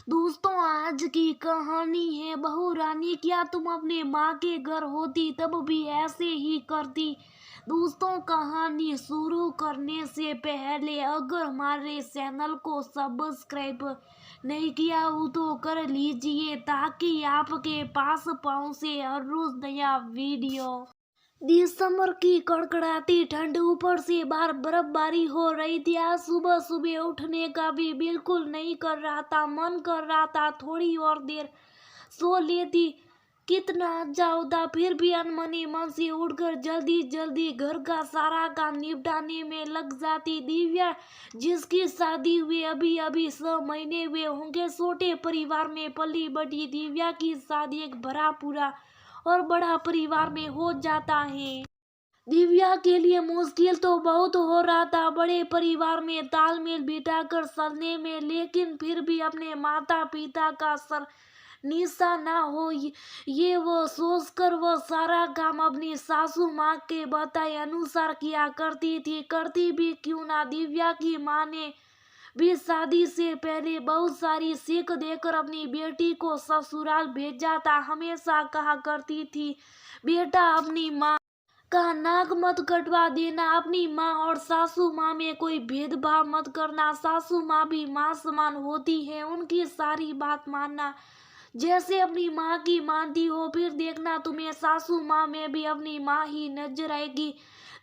दोस्तों, आज की कहानी है बहू रानी। क्या तुम अपने माँ के घर होती तब भी ऐसे ही करती? दोस्तों, कहानी शुरू करने से पहले अगर हमारे चैनल को सब्सक्राइब नहीं किया हो तो कर लीजिए ताकि आपके पास पहुंचे हर रोज नया वीडियो। दिसंबर की कड़कड़ाती ठंड, ऊपर से बाहर बर्फबारी हो रही थी। आज सुबह सुबह उठने का भी बिल्कुल नहीं कर रहा था। मन कर रहा था थोड़ी और देर सो लेती, कितना अच्छा होता। फिर भी अनमने मन से उठकर जल्दी जल्दी घर का सारा काम निपटाने में लग जाती। दिव्या, जिसकी शादी हुए अभी अभी 6 महीने हुए होंगे, छोटे परिवार में पली बढ़ी दिव्या की शादी एक भरा पूरा और बड़ा परिवार में हो जाता है। दिव्या के लिए मुश्किल तो बहुत हो रहा था बड़े परिवार में तालमेल बिठाकर चलने में, लेकिन फिर भी अपने माता पिता का सर निशा ना हो ये वो सोचकर वह सारा काम अपनी सासू माँ के बताए अनुसार किया करती थी। करती भी क्यों ना, दिव्या की माँ ने भी शादी से पहले बहुत सारी सीख देकर अपनी बेटी को ससुराल भेजा था। हमेशा कहा करती थी, बेटा अपनी माँ का नाक मत कटवा देना, अपनी माँ और सासू माँ में कोई भेदभाव मत करना, सासू माँ भी माँ समान होती है, उनकी सारी बात मानना जैसे अपनी माँ की मानती हो। फिर देखना तुम्हें सासू माँ में भी अपनी माँ ही नजर आएगी।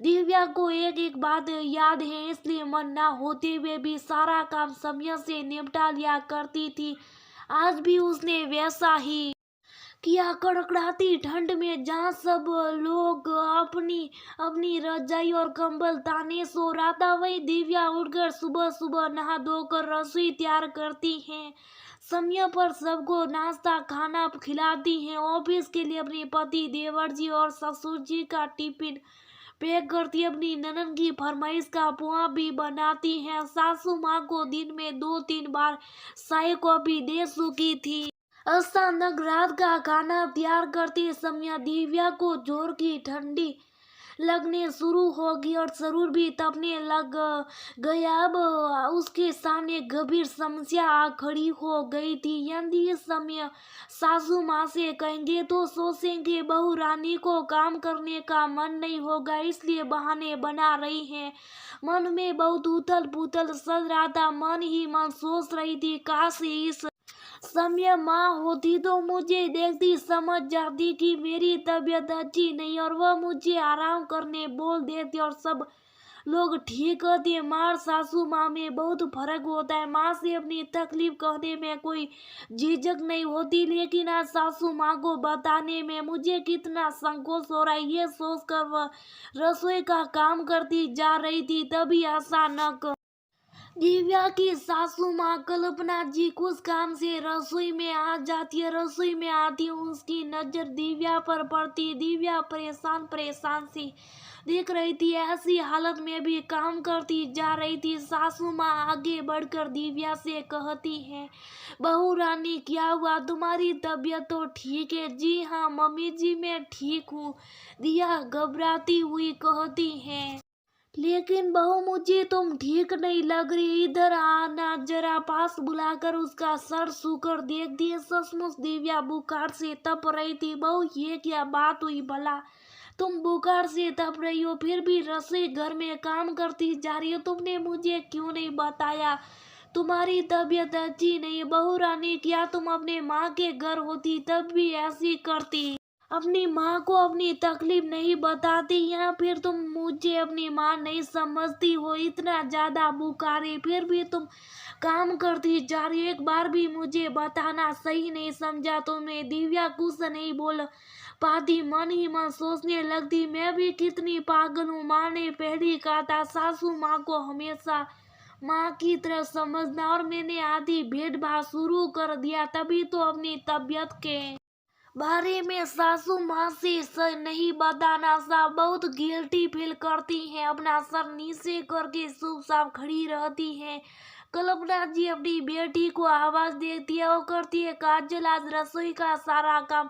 दिव्या को एक एक बात याद है, इसलिए मन ना होते हुए भी सारा काम समय से निपटा लिया करती थी। आज भी उसने वैसा ही किया। कड़कड़ाती ठंड में जहाँ सब लोग अपनी अपनी रजाई और कंबल ताने सो रहा था, वही दिव्या उठकर सुबह सुबह नहा धोकर रसोई तैयार करती हैं। समय पर सबको नाश्ता खाना खिलाती हैं। ऑफिस के लिए अपने पति देवर जी और ससुर जी का टिफिन पैक करती, अपनी ननद की फरमाइश का पोहा भी बनाती हैं। सासू माँ को दिन में 2-3 बार चाय कॉफी दे चुकी थी। अचानक रात का खाना तैयार करते समय दिव्या को जोर की ठंडी लगने शुरू होगी और जरूर भी तपने लग गया। अब उसके सामने गंभीर समस्या आ खड़ी हो गई थी। यदि इस समय सासू माँ से कहेंगे तो सोचेंगे बहू रानी को काम करने का मन नहीं होगा, इसलिए बहाने बना रही हैं। मन में बहुत उथल पुथल चल रहा था। मन ही मन सोच रही थी, काश इस समय माँ होती तो मुझे देखती समझ जाती कि मेरी तबीयत अच्छी नहीं और वह मुझे आराम करने बोल देती और सब लोग ठीक होते। माँ और सासू माँ में बहुत फर्क होता है। माँ से अपनी तकलीफ कहने में कोई झिझक नहीं होती, लेकिन आज सासू माँ को बताने में मुझे कितना संकोच हो रहा है। ये सोचकर वह रसोई का काम करती जा रही थी, तभी अचानक दिव्या की सासू माँ कल्पना जी कुछ काम से रसोई में आ जाती है। रसोई में आती उसकी नजर दिव्या पर पड़ती। दिव्या परेशान परेशान सी दिख रही थी, ऐसी हालत में भी काम करती जा रही थी। सासू माँ आगे बढ़कर दिव्या से कहती है, बहू रानी क्या हुआ, तुम्हारी तबीयत तो ठीक है? जी हाँ मम्मी जी, मैं ठीक हूँ, दिया घबराती हुई कहती है। लेकिन बहू मुझे तुम ठीक नहीं लग रही, इधर आना जरा। पास बुलाकर उसका सर छूकर देख दिए। सचमुच दिव्या बुखार से तप रही थी। बहू ये क्या बात हुई भला, तुम बुखार से तप रही हो फिर भी रसोई घर में काम करती जा रही हो, तुमने मुझे क्यों नहीं बताया? तुम्हारी तबीयत अच्छी नहीं है बहू रानी, क्या तुम अपने माँ के घर होती तब भी ऐसी करती? अपनी माँ को अपनी तकलीफ नहीं बताती या फिर तुम मुझे अपनी माँ नहीं समझती हो? इतना ज्यादा बुखार है फिर भी तुम काम करती जा रही हो, एक बार भी मुझे बताना सही नहीं समझा तुमने? दिव्या कुछ नहीं बोल पाती, मन ही मन सोचने लगती, मैं भी कितनी पागल हूँ। माँ ने पहले ही कहा था सासू माँ को हमेशा माँ की तरह समझना, और मैंने आधी भेदभाव शुरू कर दिया। तभी तो अपनी तबीयत के बारे में सासू माँ से नहीं बताना सा बहुत गिल्टी फील करती हैं। अपना सर नीचे करके चुपचाप खड़ी रहती हैं। कल्पना जी अपनी बेटी को आवाज देती है और करती है, काजल आज रसोई का सारा काम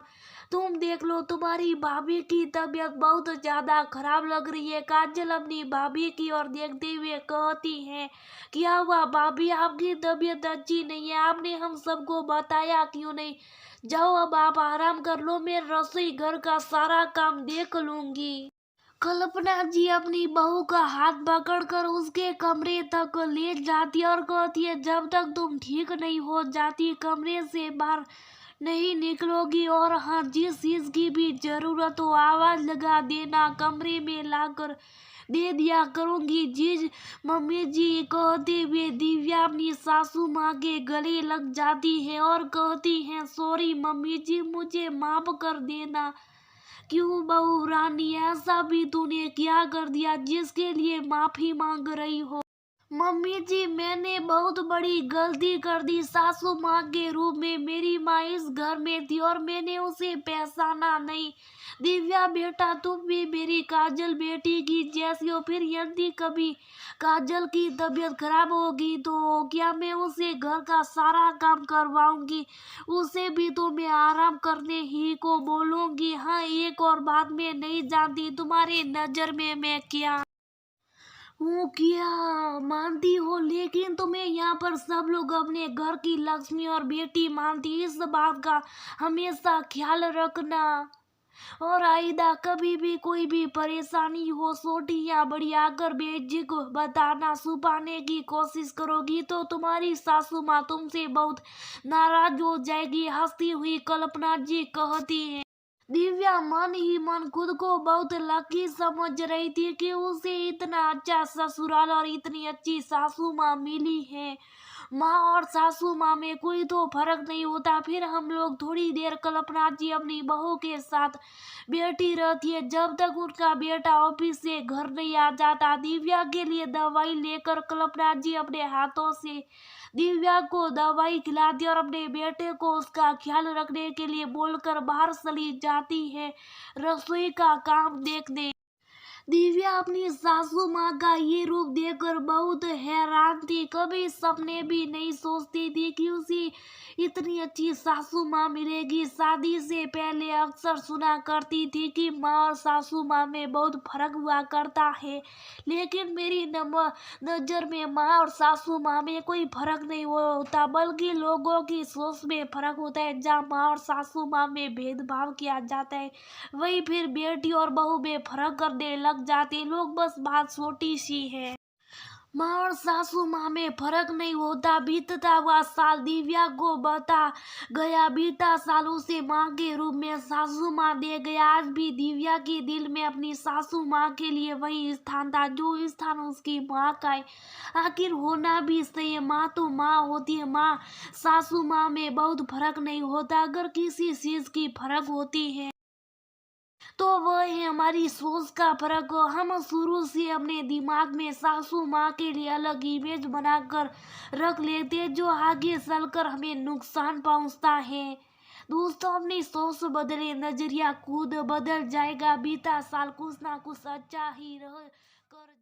तुम देख लो, तुम्हारी भाभी की तबीयत बहुत ज्यादा खराब लग रही है। काजल अपनी भाभी की ओर देखते हुए कहती है, क्या हुआ भाभी, आपकी तबीयत अच्छी नहीं है, आपने हम सबको बताया क्यों नहीं? जाओ अब आप आराम कर लो, मैं रसोई घर का सारा काम देख लूंगी। कल्पना जी अपनी बहू का हाथ पकड़कर उसके कमरे तक ले जाती है और कहती है, जब तक तुम ठीक नहीं हो जाती कमरे से बाहर नहीं निकलोगी, और हाँ, जिस चीज की भी जरूरत हो आवाज लगा देना, कमरे में लाकर दे दिया करूंगी। जी मम्मी जी, कहते हुए दिव्या अपनी सासू माँ के गले लग जाती है और कहती है, सॉरी मम्मी जी, मुझे माफ कर देना। क्यों बहू रानी, ऐसा भी तूने क्या कर दिया जिसके लिए माफी मांग रही हो? मम्मी जी, मैंने बहुत बड़ी गलती कर दी। सासू माँ के रूप में मेरी माँ इस घर में थी और मैंने उसे पहचाना नहीं। दिव्या बेटा, तुम भी मेरी काजल बेटी की जैसी हो। फिर यदि कभी काजल की तबीयत खराब होगी तो क्या मैं उसे घर का सारा काम करवाऊंगी? उसे भी तो मैं आराम करने ही को बोलूंगी। हाँ, एक और बात, मैं नहीं जानती तुम्हारी नजर में मैं क्या हूँ, क्या मानती हो, लेकिन तुम्हें यहाँ पर सब लोग अपने घर की लक्ष्मी और बेटी मानती। इस बात का हमेशा ख्याल रखना। और आइदा, कभी भी कोई भी परेशानी हो, छोटी या बड़ी, आकर बेजी को बताना। छुपाने की कोशिश करोगी तो तुम्हारी सासू माँ तुमसे बहुत नाराज हो जाएगी। हंसती हुई कल्पना जी कहती है। दिव्या मन ही मन खुद को बहुत लकी समझ रही थी कि उसे इतना अच्छा ससुराल और इतनी अच्छी सासू माँ मिली है। माँ और सासू माँ में कोई तो फर्क नहीं होता। फिर हम लोग थोड़ी देर कल्पना जी अपनी बहू के साथ बैठी रहती है जब तक उनका बेटा ऑफिस से घर नहीं आ जाता। दिव्या के लिए दवाई लेकर कल्पना जी अपने हाथों से दिव्या को दवाई खिलाती और अपने बेटे को उसका ख्याल रखने के लिए बोलकर बाहर चली जाती है रसोई का काम देखने। दिव्या अपनी सासू माँ का ये रूप देखकर बहुत हैरान थी। कभी सपने भी नहीं सोचती थी कि उसे इतनी अच्छी सासू माँ मिलेगी। शादी से पहले अक्सर सुना करती थी कि माँ और सासू माँ में बहुत फर्क हुआ करता है, लेकिन मेरी नज़र में माँ और सासू माँ में कोई फर्क नहीं होता, बल्कि लोगों की सोच में फर्क होता है। जहाँ माँ और सासू माँ में भेदभाव किया जाता है, वही फिर बेटी और बहू में फर्क करने लग जाते लोग। बस बात छोटी सी है, माँ और सासू माँ में फर्क नहीं होता। बीतता हुआ साल दिव्या को बता गया, बीता साल उसे माँ के रूप में सासू माँ दे गया। आज भी दिव्या के दिल में अपनी सासू माँ के लिए वही स्थान था जो स्थान उसकी माँ का है। आखिर होना भी सही है, माँ तो माँ होती है। माँ सासू माँ में बहुत फर्क नहीं होता। अगर किसी चीज की फर्क होती है तो वह है हमारी सोच का फर्क। हम शुरू से अपने दिमाग में सासू माँ के लिए अलग इमेज बनाकर रख लेते हैं जो आगे चलकर हमें नुकसान पहुँचता है। दोस्तों, अपनी सोच बदले, नजरिया खुद बदल जाएगा। बीता साल कुछ ना कुछ अच्छा ही रह कर